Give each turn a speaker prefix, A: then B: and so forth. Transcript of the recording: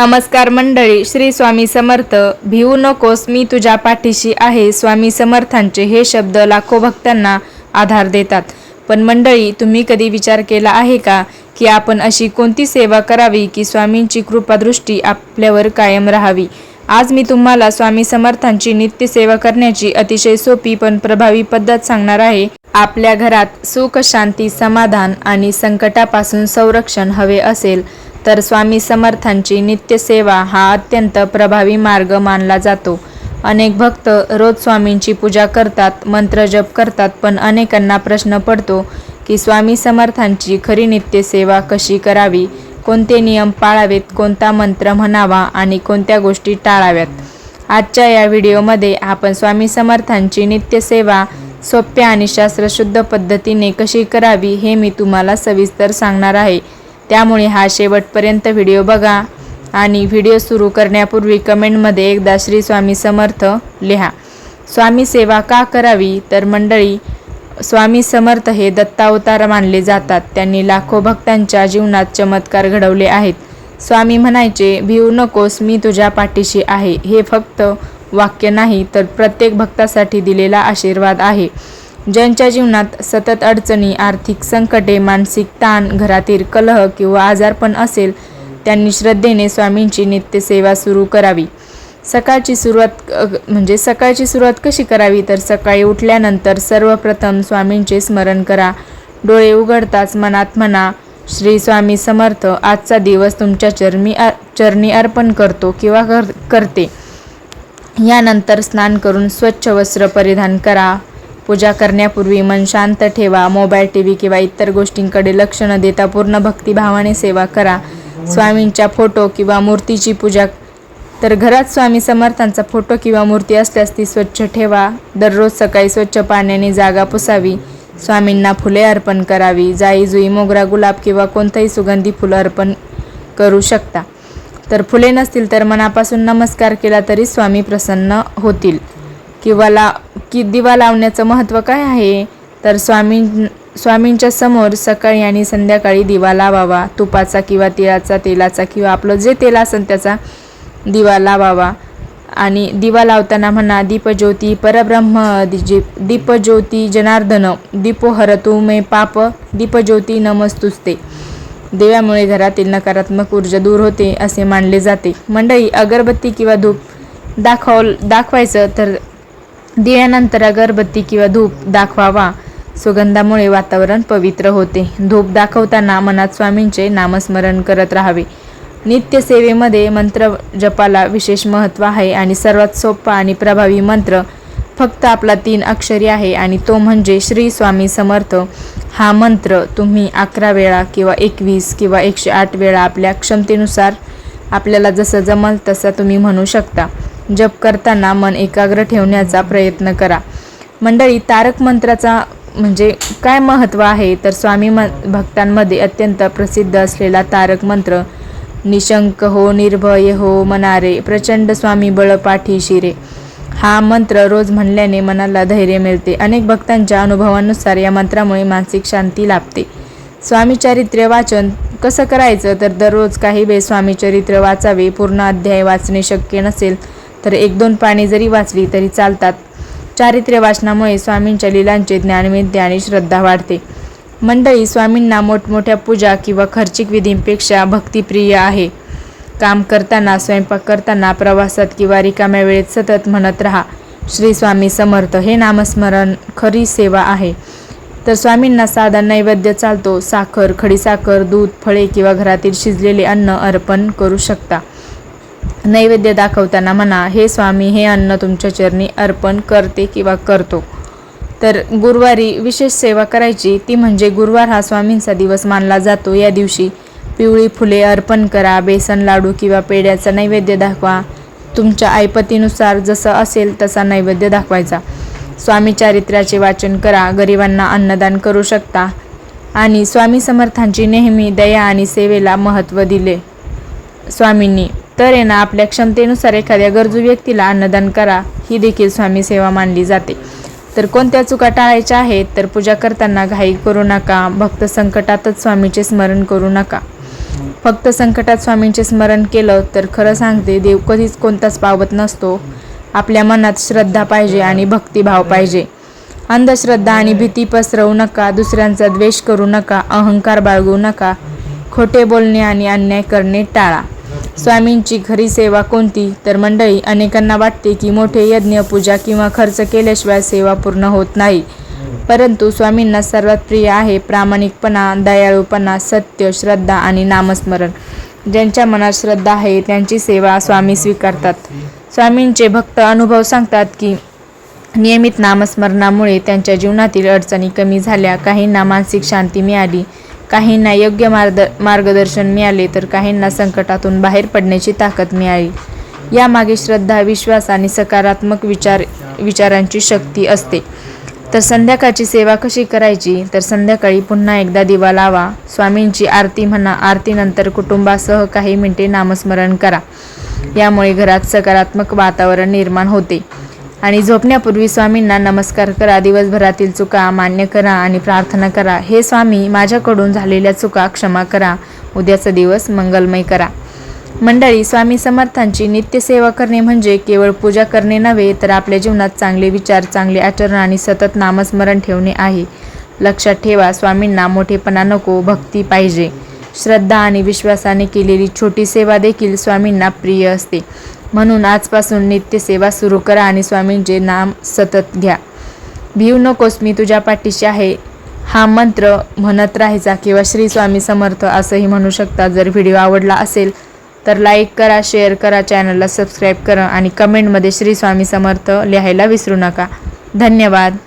A: नमस्कार मंडळी, श्री स्वामी समर्थ. भिवू नकोस, मी तुझ्या पाठीशी आहे. स्वामी समर्थांचे हे शब्द लाखो भक्तांना आधार देतात. पण मंडळी, तुम्ही कधी विचार केला आहे का की आपण अशी कोणती सेवा करावी की स्वामींची कृपादृष्टी आपल्यावर कायम राहावी? आज मी तुम्हाला स्वामी समर्थांची नित्य सेवा करण्याची अतिशय सोपी पण प्रभावी पद्धत सांगणार आहे. आपल्या घरात सुख, शांती, समाधान आणि संकटापासून संरक्षण हवे असेल तर स्वामी समर्थांची नित्य सेवा हा अत्यंत प्रभावी मार्ग मानला जातो. अनेक भक्त रोज स्वामींची पूजा करतात, मंत्र जप करतात, पण अनेकांना प्रश्न पडतो की स्वामी समर्थांची खरी नित्य सेवा कशी करावी, कोणते नियम पाळावेत, कोणता मंत्र म्हणावा आणि कोणत्या गोष्टी टाळाव्यात. आजच्या या व्हिडिओमध्ये आपण स्वामी समर्थांची नित्य सेवा सोप्या आणि शास्त्रशुद्ध पद्धतीने कशी करावी हे मी तुम्हाला सविस्तर सांगणार आहे. त्यामुळे हा शेवटपर्यंत व्हिडिओ बघा आणि व्हिडिओ सुरू करण्यापूर्वी कमेंटमध्ये एकदा श्री स्वामी समर्थ लिहा. स्वामी सेवा का करावी? तर मंडळी, स्वामी समर्थ हे दत्तावतार मानले जातात. त्यांनी लाखो भक्तांच्या जीवनात चमत्कार घडवले आहेत. स्वामी म्हणायचे, भिवू नकोस, मी तुझ्या पाठीशी आहे. हे फक्त वाक्य नाही तर प्रत्येक भक्तासाठी दिलेला आशीर्वाद आहे. ज्यांच्या जीवनात सतत अडचणी, आर्थिक संकटे, मानसिक ताण, घरातील कलह किंवा आजारपण असेल त्यांनी श्रद्धेने स्वामींची नित्य सेवा सुरू करावी. सकाळची सुरुवात कशी करावी? तर सकाळी उठल्यानंतर सर्वप्रथम स्वामींचे स्मरण करा. डोळे उघडताच मनात म्हणा, श्री स्वामी समर्थ, आजचा दिवस तुमच्या चरणी अर्पण करतो किंवा करते. यानंतर स्नान करून स्वच्छ वस्त्र परिधान करा. पूजा करण्यापूर्वी मन शांत ठेवा. मोबाईल, टीव्ही किंवा इतर गोष्टींकडे लक्ष न देता पूर्ण भक्तिभावाने सेवा करा. स्वामींच्या फोटो किंवा मूर्तीची पूजा. तर घरात स्वामी समर्थांचा फोटो किंवा मूर्ती असल्यास ती स्वच्छ ठेवा. दररोज सकाळी स्वच्छ पाण्याने जागा पुसावी. स्वामींना फुले अर्पण करावी. जाई, जुई, मोगरा, गुलाब किंवा कोणतेही सुगंधी फुलं अर्पण करू शकता. तर फुले नसतील तर मनापासून नमस्कार केला तरी स्वामी प्रसन्न होतील. दिवा लावण्याचं महत्त्व काय आहे? तर स्वामींच्या समोर सकाळी आणि संध्याकाळी दिवा लावावा. तुपाचा किंवा तिळाचा, तेलाचा किंवा आपलं जे तेल असेल त्याचा दिवा लावावा. आणि दिवा लावताना म्हणा, दीपज्योती परब्रह्म, दीपज्योती जनार्दन, दीपो हरतु मे पाप, दीपज्योती नमस्तुस्ते. दिव्यामुळे घरातील नकारात्मक ऊर्जा दूर होते असे मानले जाते. मंडळी, अगरबत्ती किंवा धूप दाखवायचं तर दिव्यानंतर अगरबत्ती किंवा धूप दाखवावा. सुगंधामुळे वातावरण पवित्र होते. धूप दाखवताना मनात स्वामींचे नामस्मरण करत राहावे. नित्य सेवेमध्ये मंत्र जपाला विशेष महत्त्व आहे आणि सर्वात सोपा आणि प्रभावी मंत्र फक्त आपला 3 अक्षरी आहे आणि तो म्हणजे श्री स्वामी समर्थ. हा मंत्र तुम्ही 11 वेळा किंवा 21 किंवा 108 वेळा आपल्या क्षमतेनुसार आपल्याला जसं जमल तसा तुम्ही म्हणू शकता. जप करताना मन एकाग्र ठेवण्याचा प्रयत्न करा. मंडळी, तारक मंत्राचा म्हणजे काय महत्त्व आहे? तर स्वामी भक्तांमध्ये अत्यंत प्रसिद्ध असलेला तारक मंत्र, निशंक हो, निर्भय हो, मनारे, प्रचंड स्वामी बळ पाठीशी रे. हा मंत्र रोज म्हणल्याने मनाला धैर्य मिळते. अनेक भक्तांच्या अनुभवानुसार या मंत्रामुळे मानसिक शांती लाभते. स्वामी चरित्र वाचन कसं करायचं? तर दररोज काही वेळ स्वामी चरित्र वाचावे. पूर्ण अध्याय वाचणे शक्य नसेल तर 1-2 पाने जरी वाचली तरी चालतात. चारित्र्य वाचनामुळे स्वामींच्या लीलांचे ज्ञान मिळते आणि श्रद्धा वाढते. मंडळी, स्वामींना मोठमोठ्या पूजा किंवा खर्चिक विधींपेक्षा भक्तिप्रिय आहे. काम करताना, स्वयंपाक करताना, प्रवासात किंवा रिकाम्या वेळेत सतत म्हणत राहा, श्री स्वामी समर्थ. हे नामस्मरण खरी सेवा आहे. तर स्वामींना साधा नैवेद्य चालतो. साखर, खडीसाखर, दूध, फळे किंवा घरातील शिजलेले अन्न अर्पण करू शकता. नैवेद्य दाखवताना म्हणा, हे स्वामी, हे अन्न तुमच्या चरणी अर्पण करते किंवा करतो. तर गुरुवारी विशेष सेवा करायची, ती म्हणजे गुरुवार हा स्वामींचा दिवस मानला जातो. या दिवशी पिवळी फुले अर्पण करा. बेसन लाडू किंवा पेढ्याचा नैवेद्य दाखवा. तुमच्या ऐपतीनुसार जसं असेल तसा नैवेद्य दाखवायचा. स्वामी चारित्र्याचे वाचन करा. गरिबांना अन्नदान करू शकता. आणि स्वामी समर्थांची नेहमी दया आणि सेवेला महत्त्व दिले स्वामींनी. तर आपल्या क्षमतेनुसार एखाद्या गरजू व्यक्तीला अन्नदान करा. ही देखील स्वामी सेवा मानली जाते. तर कोणत्या चुका टाळायच्या आहेत? तर पूजा करताना घाई करू नका. भक्त संकटातच स्वामीचे स्मरण करू नका. फक्त संकटात स्वामींचे स्मरण केलं तर खरं सांगते देव कधीच कोणताच पावत नसतो. आपल्या मनात श्रद्धा पाहिजे आणि भक्तिभाव पाहिजे. अंधश्रद्धा आणि भीती पसरवू नका, दुसऱ्यांचा द्वेष करू नका, अहंकार बाळगू नका, खोटे बोलणे आणि अन्याय करणे टाळा. स्वामींची खरी सेवा कोणती? तर मंडळी, अनेकांना वाटते की मोठे यज्ञ, पूजा किंवा खर्च केल्याशिवाय सेवा पूर्ण होत नाही. परंतु स्वामींना सर्वात प्रिय आहे प्रामाणिकपणा, दयाळूपणा, सत्य, श्रद्धा आणि नामस्मरण. ज्यांच्या मनात श्रद्धा आहे त्यांची सेवा स्वामी स्वीकारतात. स्वामींचे भक्त अनुभव सांगतात की नियमित नामस्मरणामुळे त्यांच्या जीवनातील अडचणी कमी झाल्या. काहींना मानसिक शांती मिळाली, काहींना योग्य मार्गदर्शन मिळाले, तर काहींना संकटातून बाहेर पडण्याची ताकद मिळाली. यामागे श्रद्धा, विश्वास आणि सकारात्मक विचारांची शक्ती असते. तर संध्याकाळची सेवा कशी करायची? तर संध्याकाळी पुन्हा एकदा दिवा लावा, स्वामींची आरती म्हणा, आरतीनंतर कुटुंबासह काही मिनिटे नामस्मरण करा. यामुळे घरात सकारात्मक वातावरण निर्माण होते. आणि झोपण्यापूर्वी स्वामींना नमस्कार करा, दिवसभरातील चुका मान्य करा आणि प्रार्थना करा. हे स्वामी, माझ्याकडून झालेल्या चुका क्षमा करा, उद्याचा दिवस मंगलमय करा. मंडळी, स्वामी समर्थांची नित्यसेवा करणे म्हणजे केवळ पूजा करणे नव्हे, तर आपल्या जीवनात चांगले विचार, चांगले आचरण आणि सतत नामस्मरण ठेवणे आहे. लक्षात ठेवा, स्वामींना मोठेपणा नको, भक्ती पाहिजे. श्रद्धा आणि विश्वासाने केलेली छोटी सेवा देखील स्वामींना प्रिय असते. म्हणून आजपासून नित्यसेवा सुरू करा आणि स्वामींचे नाम सतत घ्या. भिवू नकोस, मी तुझ्या पाठीशी आहे, हा मंत्र म्हणत राहायचा किंवा श्री स्वामी समर्थ असंही म्हणू शकता. जर व्हिडिओ आवडला असेल तर लाईक करा, शेअर करा, चॅनलला सबस्क्राईब करा आणि कमेंटमध्ये श्री स्वामी समर्थ लिहायला विसरू नका. धन्यवाद.